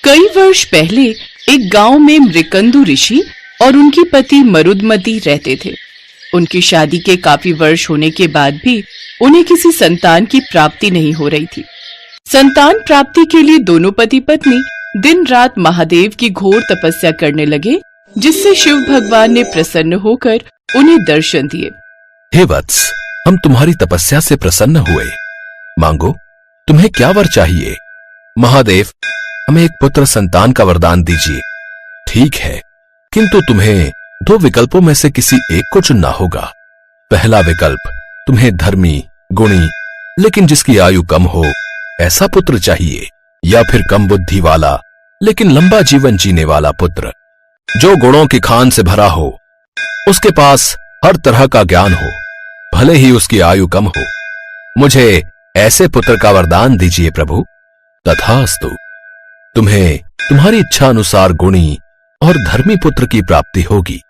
कई वर्ष पहले एक गांव में मृकंदु ऋषि और उनकी पति मरुदमती रहते थे। उनकी शादी के काफी वर्ष होने के बाद भी उन्हें किसी संतान की प्राप्ति नहीं हो रही थी। संतान प्राप्ति के लिए दोनों पति पत्नी दिन रात महादेव की घोर तपस्या करने लगे, जिससे शिव भगवान ने प्रसन्न होकर उन्हें दर्शन दिए। हे वत्स, हम तुम्हारी तपस्या से प्रसन्न हुए। मांगो, तुम्हें क्या वर चाहिए? महादेव, हमें एक पुत्र संतान का वरदान दीजिए। ठीक है, किंतु तुम्हें 2 विकल्पों में से किसी एक को चुनना होगा। पहला विकल्प, तुम्हें धर्मी, गुणी, लेकिन जिसकी आयु कम हो, ऐसा पुत्र चाहिए, या फिर कम बुद्धि वाला लेकिन लंबा जीवन जीने वाला पुत्र, जो गुणों की खान से भरा हो, उसके पास हर तरह का ज्ञान हो, भले ही उसकी आयु कम हो। मुझे ऐसे पुत्र का वरदान दीजिए प्रभु। तथास्तु। तुम्हें तुम्हारी इच्छा अनुसार गुणी और धर्मी पुत्र की प्राप्ति होगी,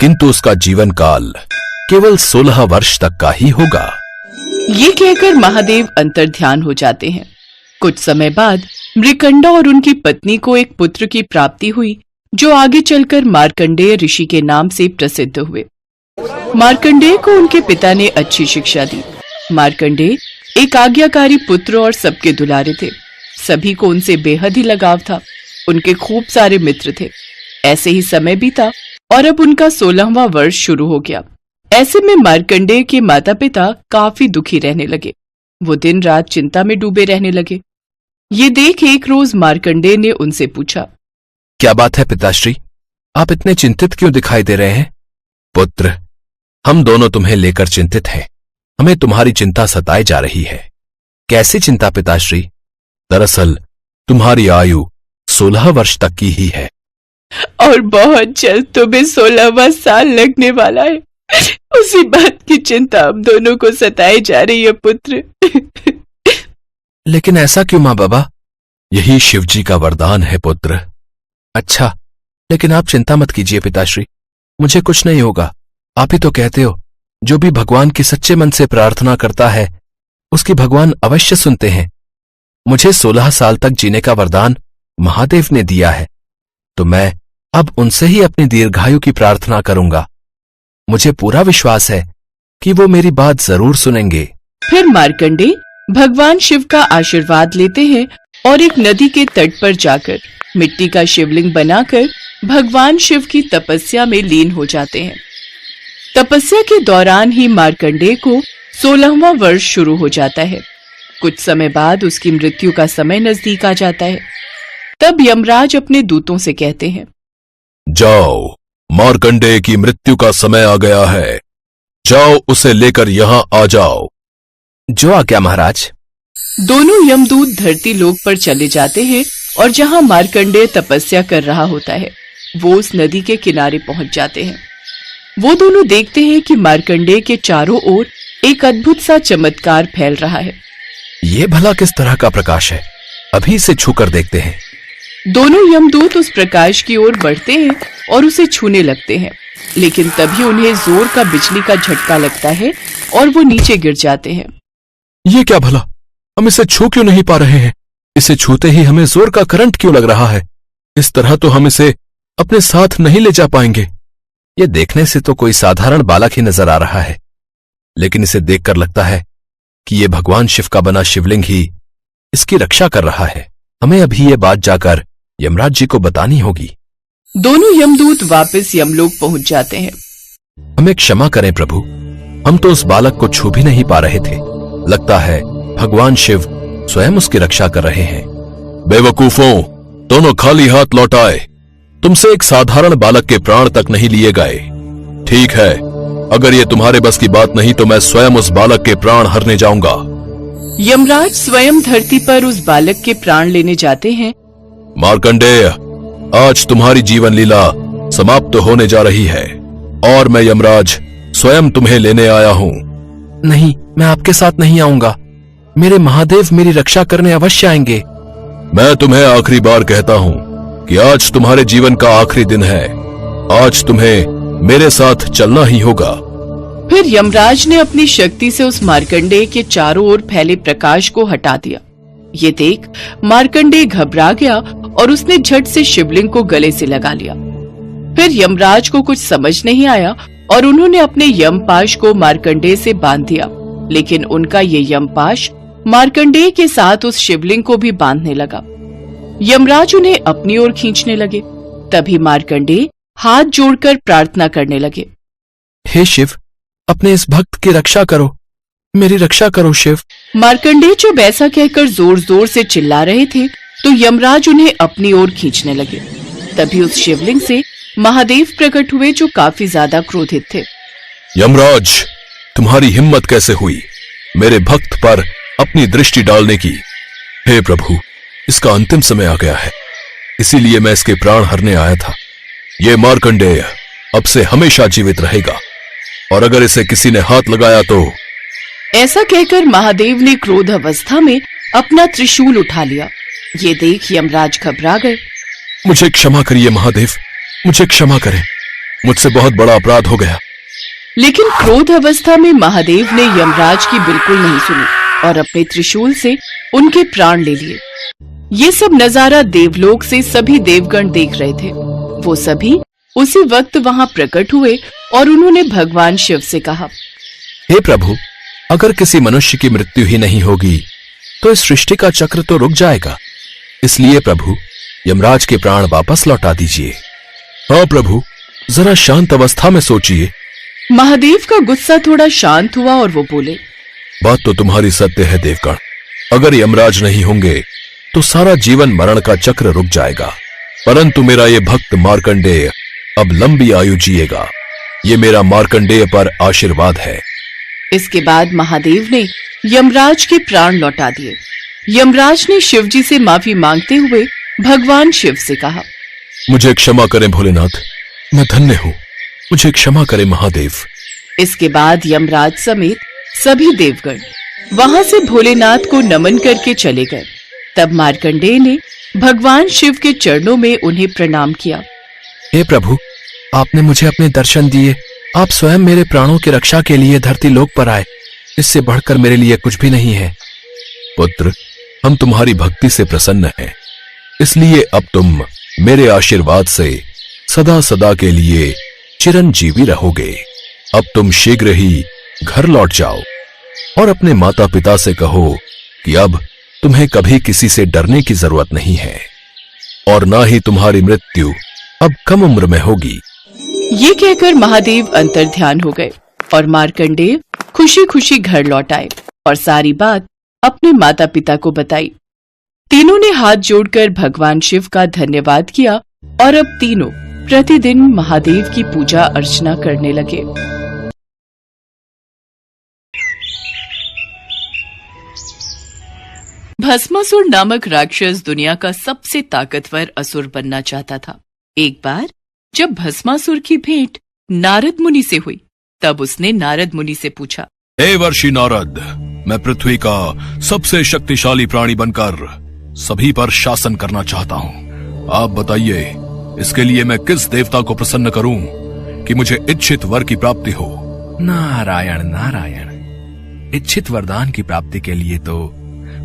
किंतु उसका जीवन काल केवल 16 वर्ष तक का ही होगा। ये कहकर महादेव अंतर्ध्यान हो जाते हैं। कुछ समय बाद मृकंडा और उनकी पत्नी को एक पुत्र की प्राप्ति हुई, जो आगे चलकर मार्कंडेय ऋषि के नाम से प्रसिद्ध हुए। मार्कंडेय को उनके पिता ने अच्छी शिक्षा दी। मार्कंडेय एक आज्ञाकारी पुत्र और सबके दुलारे थे। सभी को उनसे बेहद ही लगाव था। उनके खूब सारे मित्र थे। ऐसे ही समय बीता और अब उनका 16वां वर्ष शुरू हो गया। ऐसे में मार्कंडेय के माता पिता काफी दुखी रहने लगे। वो दिन रात चिंता में डूबे रहने लगे। ये देख एक रोज मार्कंडेय ने उनसे पूछा, क्या बात है पिताश्री, आप इतने चिंतित क्यों दिखाई दे रहे हैं? पुत्र, हम दोनों तुम्हें लेकर चिंतित हैं। हमें तुम्हारी चिंता सताई जा रही है। कैसी चिंता पिताश्री? दरअसल तुम्हारी आयु 16 वर्ष तक की ही है, और बहुत जल्द तुम्हें 16वां साल लगने वाला है। उसी बात की चिंता हम दोनों को सताई जा रही है पुत्र। लेकिन ऐसा क्यों माँ बाबा? यही शिवजी का वरदान है पुत्र। अच्छा, लेकिन आप चिंता मत कीजिए पिताश्री, मुझे कुछ नहीं होगा। आप ही तो कहते हो, जो भी भगवान की सच्चे मन से प्रार्थना करता है उसकी भगवान अवश्य सुनते हैं। मुझे 16 साल तक जीने का वरदान महादेव ने दिया है, तो मैं अब उनसे ही अपनी दीर्घायु की प्रार्थना करूंगा। मुझे पूरा विश्वास है कि वो मेरी बात जरूर सुनेंगे। फिर मार्कंडेय भगवान शिव का आशीर्वाद लेते हैं और एक नदी के तट पर जाकर मिट्टी का शिवलिंग बनाकर भगवान शिव की तपस्या में लीन हो जाते हैं। तपस्या के दौरान ही मार्कंडेय को 16वां वर्ष शुरू हो जाता है। कुछ समय बाद उसकी मृत्यु का समय नजदीक आ जाता है। तब यमराज अपने दूतों से कहते हैं, जाओ, मार्कंडेय की मृत्यु का समय आ गया है। जाओ, उसे लेकर यहां आ जाओ। जो आज्ञा महाराज। दोनों यमदूत धरती लोक पर चले जाते हैं और जहां मार्कंडेय तपस्या कर रहा होता है, वो उस नदी के किनारे पहुंच जाते हैं। वो दोनों देखते हैं कि मार्कंडेय के चारों ओर एक अद्भुत सा चमत्कार फैल रहा है। ये भला किस तरह का प्रकाश है? अभी इसे छूकर देखते हैं। दोनों यमदूत उस प्रकाश की ओर बढ़ते हैं और उसे छूने लगते हैं, लेकिन तभी उन्हें जोर का बिजली का झटका लगता है और वो नीचे गिर जाते हैं। ये क्या भला? हम इसे छू क्यों नहीं पा रहे हैं? इसे छूते ही हमें जोर का करंट क्यों लग रहा है? इस तरह तो हम इसे अपने साथ नहीं ले जा पाएंगे। ये देखने से तो कोई साधारण बालक ही नजर आ रहा है, लेकिन इसे देखकर लगता है कि ये भगवान शिव का बना शिवलिंग ही इसकी रक्षा कर रहा है। हमें अभी ये बात जाकर यमराज जी को बतानी होगी। दोनों यमदूत वापस यमलोक पहुंच जाते हैं। हमें क्षमा करें प्रभु, हम तो उस बालक को छू भी नहीं पा रहे थे। लगता है भगवान शिव स्वयं उसकी रक्षा कर रहे हैं। बेवकूफों, दोनों खाली हाथ लौट आए। तुमसे एक साधारण बालक के प्राण तक नहीं लिए गए। ठीक है, अगर ये तुम्हारे बस की बात नहीं तो मैं स्वयं उस बालक के प्राण हरने जाऊंगा। यमराज स्वयं धरती पर उस बालक के प्राण लेने जाते हैं। मार्कंडेय, आज तुम्हारी जीवन लीला समाप्त होने जा रही है और मैं यमराज स्वयं तुम्हें लेने आया हूँ। नहीं, मैं आपके साथ नहीं आऊंगा। मेरे महादेव मेरी रक्षा करने अवश्य आएंगे। मैं तुम्हें आखिरी बार कहता हूँ कि आज तुम्हारे जीवन का आखिरी दिन है। आज तुम्हें मेरे साथ चलना ही होगा। फिर यमराज ने अपनी शक्ति से उस मार्कंडेय के चारों ओर फैले प्रकाश को हटा दिया। ये देख मार्कंडेय घबरा गया और उसने झट से शिवलिंग को गले से लगा लिया। फिर यमराज को कुछ समझ नहीं आया और उन्होंने अपने यमपाश को मार्कंडेय से बांध दिया, लेकिन उनका ये यमपाश मार्कंडेय के साथ उस शिवलिंग को भी बांधने लगा। यमराज उन्हें अपनी ओर खींचने लगे। तभी मार्कंडेय हाथ जोड़कर प्रार्थना करने लगे। हे शिव, अपने इस भक्त की रक्षा करो, मेरी रक्षा करो शिव। मार्कंडेय जब ऐसा कहकर जोर जोर से चिल्ला रहे थे तो यमराज उन्हें अपनी ओर खींचने लगे। तभी उस शिवलिंग से महादेव प्रकट हुए जो काफी ज्यादा क्रोधित थे। यमराज, तुम्हारी हिम्मत कैसे हुई मेरे भक्त पर अपनी दृष्टि डालने की? हे प्रभु, इसका अंतिम समय आ गया है, इसीलिए मैं इसके प्राण हरने आया था। ये मार्कंडेय अब से हमेशा जीवित रहेगा और अगर इसे किसी ने हाथ लगाया तो। ऐसा कहकर महादेव ने क्रोध अवस्था में अपना त्रिशूल उठा लिया। ये देख यमराज घबरा गए। मुझे क्षमा करिए महादेव, मुझे क्षमा करें, मुझसे बहुत बड़ा अपराध हो गया। लेकिन क्रोध अवस्था में महादेव ने यमराज की बिल्कुल नहीं सुनी और अपने त्रिशूल से उनके प्राण ले लिए। ये सब नजारा देवलोक से सभी देवगण देख रहे थे। वो सभी उसी वक्त वहां प्रकट हुए और उन्होंने भगवान शिव से कहा, हे प्रभु, अगर किसी मनुष्य की मृत्यु ही नहीं होगी तो इस सृष्टि का चक्र तो रुक जाएगा। इसलिए प्रभु, यमराज के प्राण वापस लौटा दीजिए। हाँ प्रभु, जरा शांत अवस्था में सोचिए। महादेव का गुस्सा थोड़ा शांत हुआ और वो बोले, बात तो तुम्हारी सत्य है देवगण, अगर यमराज नहीं होंगे तो सारा जीवन मरण का चक्र रुक जाएगा, परंतु मेरा ये भक्त मार्कंडेय अब लंबी आयु जिएगा। ये मेरा मार्कंडेय पर आशीर्वाद है। इसके बाद महादेव ने यमराज के प्राण लौटा दिए। यमराज ने शिवजी से माफी मांगते हुए भगवान शिव से कहा, मुझे क्षमा करें भोलेनाथ, मैं धन्य हूँ, मुझे क्षमा करें महादेव। इसके बाद यमराज समेत सभी देवगण वहां से भोलेनाथ को नमन करके चले गए। तब मार्कंडेय ने भगवान शिव के चरणों में उन्हें प्रणाम किया। हे प्रभु, आपने मुझे अपने दर्शन दिए, आप स्वयं मेरे प्राणों की रक्षा के लिए धरती लोक पर आए, इससे बढ़कर मेरे लिए कुछ भी नहीं है। पुत्र, हम तुम्हारी भक्ति से प्रसन्न हैं, इसलिए अब तुम मेरे आशीर्वाद से सदा सदा के लिए चिरंजीवी रहोगे। अब तुम शीघ्र ही घर लौट जाओ और अपने माता पिता से कहो कि अब तुम्हें कभी किसी से डरने की जरूरत नहीं है और ना ही तुम्हारी मृत्यु अब कम उम्र में होगी। ये कहकर महादेव अंतर्ध्यान हो गए और मार्कंडेय खुशी खुशी घर लौट आए और सारी बात अपने माता पिता को बताई। तीनों ने हाथ जोड़कर भगवान शिव का धन्यवाद किया और अब तीनों प्रतिदिन महादेव की पूजा अर्चना करने लगे। भस्मासुर नामक राक्षस दुनिया का सबसे ताकतवर असुर बनना चाहता था। एक बार जब भस्मासुर की भेंट नारद मुनि से हुई, तब उसने नारद मुनि से पूछा, हे वर्षि नारद, मैं पृथ्वी का सबसे शक्तिशाली प्राणी बनकर सभी पर शासन करना चाहता हूँ। आप बताइए, इसके लिए मैं किस देवता को प्रसन्न करूं कि मुझे इच्छित वर की प्राप्ति हो? नारायण नारायण, इच्छित वरदान की प्राप्ति के लिए तो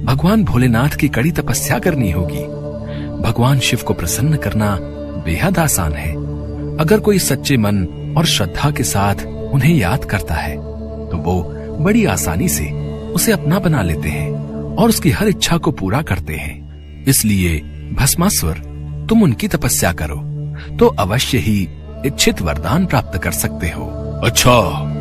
भगवान भोलेनाथ की कड़ी तपस्या करनी होगी। भगवान शिव को प्रसन्न करना बेहद आसान है। अगर कोई सच्चे मन और श्रद्धा के साथ उन्हें याद करता है तो वो बड़ी आसानी से उसे अपना बना लेते हैं और उसकी हर इच्छा को पूरा करते हैं। इसलिए भस्मासुर, तुम उनकी तपस्या करो तो अवश्य ही इच्छित वरदान प्राप्त कर सकते हो। अच्छा,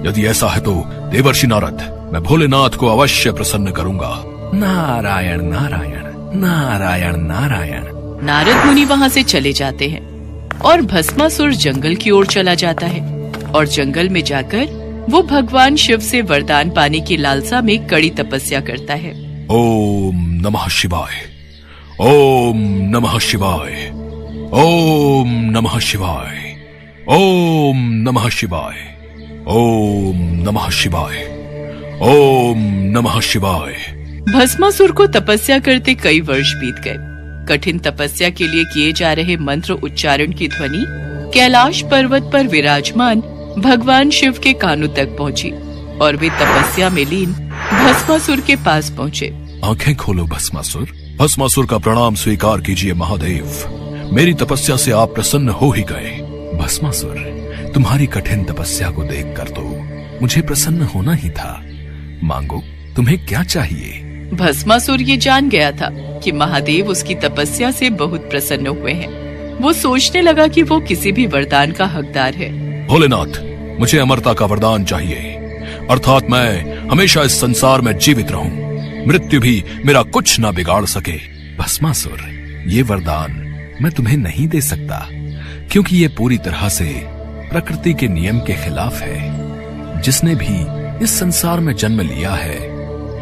यदि ऐसा है तो देवर्षि नारद, मैं भोलेनाथ को अवश्य प्रसन्न करूंगा। नारायण नारायण नारायण नारायण। नारद मुनि वहां से चले जाते हैं और भस्मासुर जंगल की ओर चला जाता है और जंगल में जाकर वो भगवान शिव से वरदान पाने की लालसा में कड़ी तपस्या करता है। ओम नमः शिवाय, ओम नमः शिवाय, ओम नमः शिवाय, ओम नमः शिवाय, ओम नमः शिवाय, ओम नमः शिवाय। भस्मासुर को तपस्या करते कई वर्ष बीत गए। कठिन तपस्या के लिए किए जा रहे मंत्र उच्चारण की ध्वनि कैलाश पर्वत पर विराजमान भगवान शिव के कानों तक पहुंची और वे तपस्या में लीन भस्मासुर के पास पहुंचे। आंखें खोलो भस्मासुर। भस्मासुर का प्रणाम स्वीकार कीजिए महादेव। मेरी तपस्या से आप प्रसन्न हो ही गए। भस्मासुर, तुम्हारी कठिन तपस्या को देखकर तो मुझे प्रसन्न होना ही था। मांगो, तुम्हें क्या चाहिए? भस्मासुर ये जान गया था कि महादेव उसकी तपस्या से बहुत प्रसन्न हुए हैं। वो सोचने लगा कि वो किसी भी वरदान का हकदार है। भोलेनाथ, मुझे अमरता का वरदान चाहिए, अर्थात मैं हमेशा इस संसार में जीवित रहूं, मृत्यु भी मेरा कुछ ना बिगाड़ सके। भस्मासुर, ये वरदान मैं तुम्हें नहीं दे सकता, क्योंकि ये पूरी तरह से प्रकृति के नियम के खिलाफ है। जिसने भी इस संसार में जन्म लिया है,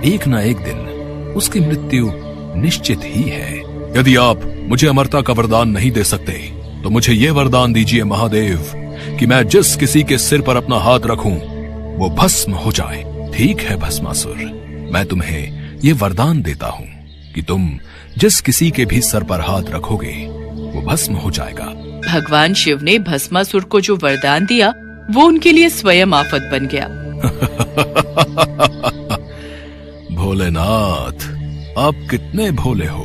एक ना एक दिन उसकी मृत्यु निश्चित ही है। यदि आप मुझे अमरता का वरदान नहीं दे सकते, तो मुझे ये वरदान दीजिए महादेव कि मैं जिस किसी के सिर पर अपना हाथ रखूं, वो भस्म हो जाए। ठीक है भस्मासुर, मैं तुम्हें ये वरदान देता हूँ कि तुम जिस किसी के भी सर पर हाथ रखोगे, वो भस्म हो जाएगा। भगवान शिव ने भस्मासुर को जो वरदान दिया, वो उनके लिए स्वयं आफत बन गया। भोलेनाथ, आप कितने भोले हो।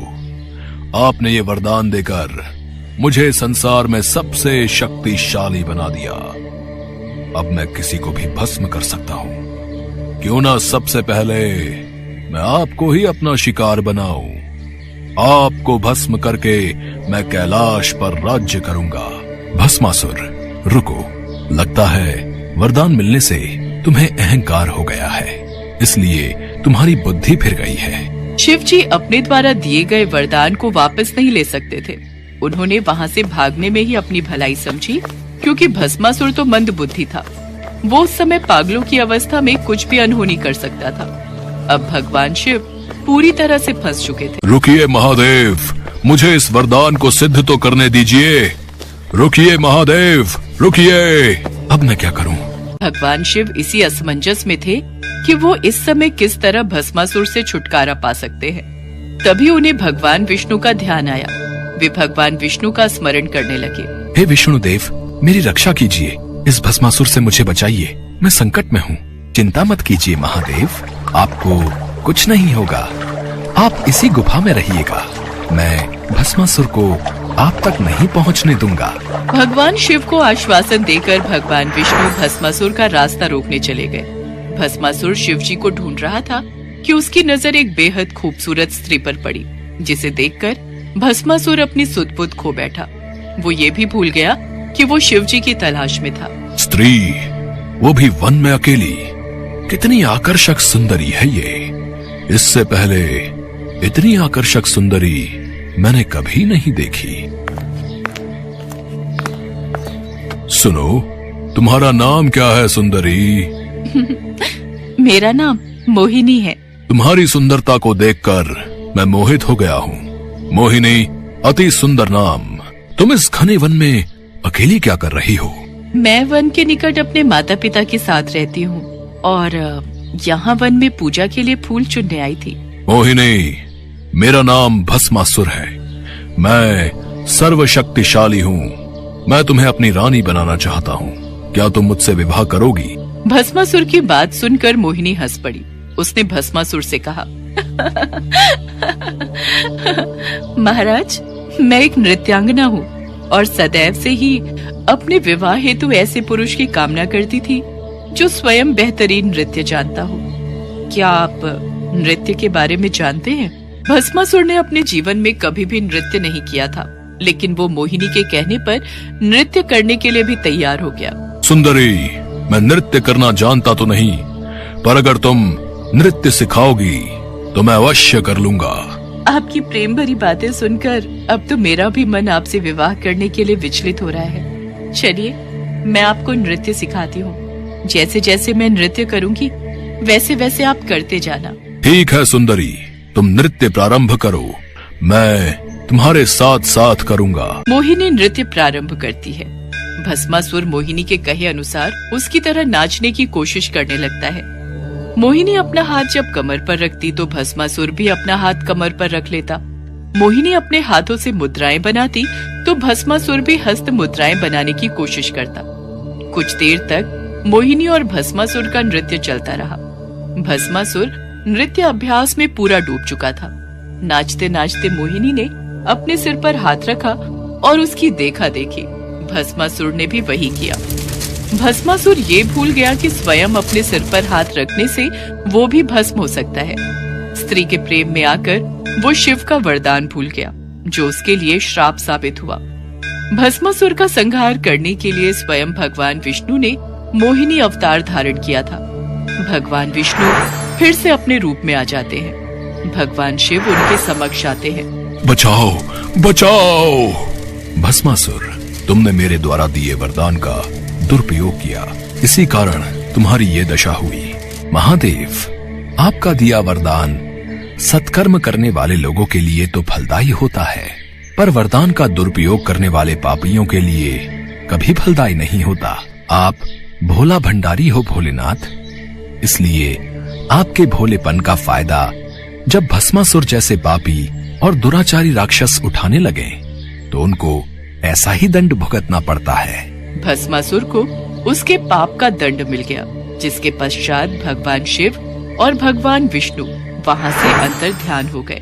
आपने ये वरदान देकर मुझे संसार में सबसे शक्तिशाली बना दिया। अब मैं किसी को भी भस्म कर सकता हूँ। क्यों ना सबसे पहले मैं आपको ही अपना शिकार बनाऊं। आपको भस्म करके मैं कैलाश पर राज्य करूंगा। भस्मासुर, रुको। लगता है वरदान मिलने से तुम्हें अहंकार हो गया है, इसलिए तुम्हारी बुद्धि फिर गई है। शिव जी अपने द्वारा दिए गए वरदान को वापस नहीं ले सकते थे। उन्होंने वहाँ से भागने में ही अपनी भलाई समझी, क्योंकि भस्मासुर तो मंद बुद्धि था। वो उस समय पागलों की अवस्था में कुछ भी अनहोनी कर सकता था। अब भगवान शिव पूरी तरह से फंस चुके थे। रुकिए महादेव, मुझे इस वरदान को सिद्ध तो करने दीजिए। रुकिए महादेव, रुकिए। अब मैं क्या करूं? भगवान शिव इसी असमंजस में थे कि वो इस समय किस तरह भस्मासुर से छुटकारा पा सकते हैं। तभी उन्हें भगवान विष्णु का ध्यान आया। वे भगवान विष्णु का स्मरण करने लगे। हे विष्णुदेव, मेरी रक्षा कीजिए। इस भस्मासुर से मुझे बचाइए। मैं संकट में हूँ। चिंता मत कीजिए महादेव, आपको कुछ नहीं होगा। आप इसी गुफा में रहिएगा। मैं भस्मासुर को आप तक नहीं पहुंचने दूंगा। भगवान शिव को आश्वासन देकर भगवान विष्णु भस्मासुर का रास्ता रोकने चले गए। भस्मासुर शिव जी को ढूंढ रहा था कि उसकी नजर एक बेहद खूबसूरत स्त्री पर पड़ी, जिसे देखकर भस्मासुर अपनी सुध-बुध खो बैठा। वो ये भी भूल गया कि वो शिव जी की तलाश में था। स्त्री, वो भी वन में अकेली, कितनी आकर्षक सुंदरी है ये। इससे पहले इतनी आकर्षक सुंदरी मैंने कभी नहीं देखी। सुनो, तुम्हारा नाम क्या है सुंदरी? मेरा नाम मोहिनी है। तुम्हारी सुंदरता को देखकर मैं मोहित हो गया हूँ। मोहिनी, अति सुंदर नाम। तुम इस घने वन में अकेली क्या कर रही हो? मैं वन के निकट अपने माता पिता के साथ रहती हूँ और यहाँ वन में पूजा के लिए फूल चुनने आई थी। मोहिनी, मेरा नाम भस्मासुर है। मैं सर्वशक्तिशाली हूँ। मैं तुम्हें अपनी रानी बनाना चाहता हूँ। क्या तुम मुझसे विवाह करोगी? भस्मासुर की बात सुनकर मोहिनी हंस पड़ी। उसने भस्मासुर से कहा, महाराज, मैं एक नृत्यांगना हूँ और सदैव से ही अपने विवाह हेतु ऐसे पुरुष की कामना करती थी जो स्वयं बेहतरीन नृत्य जानता हो। क्या आप नृत्य के बारे में जानते हैं? भस्मासुर ने अपने जीवन में कभी भी नृत्य नहीं किया था, लेकिन वो मोहिनी के कहने पर नृत्य करने के लिए भी तैयार हो गया। सुंदरी, मैं नृत्य करना जानता तो नहीं, पर अगर तुम नृत्य सिखाओगी तो मैं अवश्य कर लूंगा। आपकी प्रेम भरी बातें सुनकर अब तो मेरा भी मन आपसे विवाह करने के लिए विचलित हो रहा है। चलिए, मैं आपको नृत्य सिखाती हूँ। जैसे जैसे मैं नृत्य करूंगी, वैसे वैसे आप करते जाना। ठीक है सुंदरी, तुम नृत्य प्रारंभ करो, मैं तुम्हारे साथ साथ करूंगा। मोहिनी नृत्य प्रारंभ करती है। भस्मासुर मोहिनी के कहे अनुसार उसकी तरह नाचने की कोशिश करने लगता है। मोहिनी अपना हाथ जब कमर पर रखती तो भस्मासुर भी अपना हाथ कमर पर रख लेता। मोहिनी अपने हाथों से मुद्राएं बनाती तो भस्मासुर भी हस्त मुद्राएं बनाने की कोशिश करता। कुछ देर तक मोहिनी और भस्मासुर का नृत्य चलता रहा। भस्मासुर नृत्य अभ्यास में पूरा डूब चुका था। नाचते नाचते मोहिनी ने अपने सिर पर हाथ रखा और उसकी देखा देखी भस्मासुर ने भी वही किया। भस्मासुर ये भूल गया कि स्वयं अपने सिर पर हाथ रखने से वो भी भस्म हो सकता है। स्त्री के प्रेम में आकर वो शिव का वरदान भूल गया, जो उसके लिए श्राप साबित हुआ। भस्मासुर का संहार करने के लिए स्वयं भगवान विष्णु ने मोहिनी अवतार धारण किया था। भगवान विष्णु फिर से अपने रूप में आ जाते हैं। भगवान शिव उनके समक्ष आते हैं। बचाओ, बचाओ! भस्मासुर, तुमने मेरे द्वारा दिए वरदान का दुरुपयोग किया, इसी कारण तुम्हारी ये दशा हुई। महादेव, आपका दिया वरदान सत्कर्म करने वाले लोगों के लिए तो फलदायी होता है, पर वरदान का दुरुपयोग करने वाले पापियों के लिए कभी फलदायी नहीं होता। आप भोला भंडारी हो भोलेनाथ, इसलिए आपके भोलेपन का फायदा जब भस्मासुर जैसे पापी और दुराचारी राक्षस उठाने लगे तो उनको ऐसा ही दंड भुगतना पड़ता है। भस्मासुर को उसके पाप का दंड मिल गया, जिसके पश्चात भगवान शिव और भगवान विष्णु वहां से अंतर ध्यान हो गए।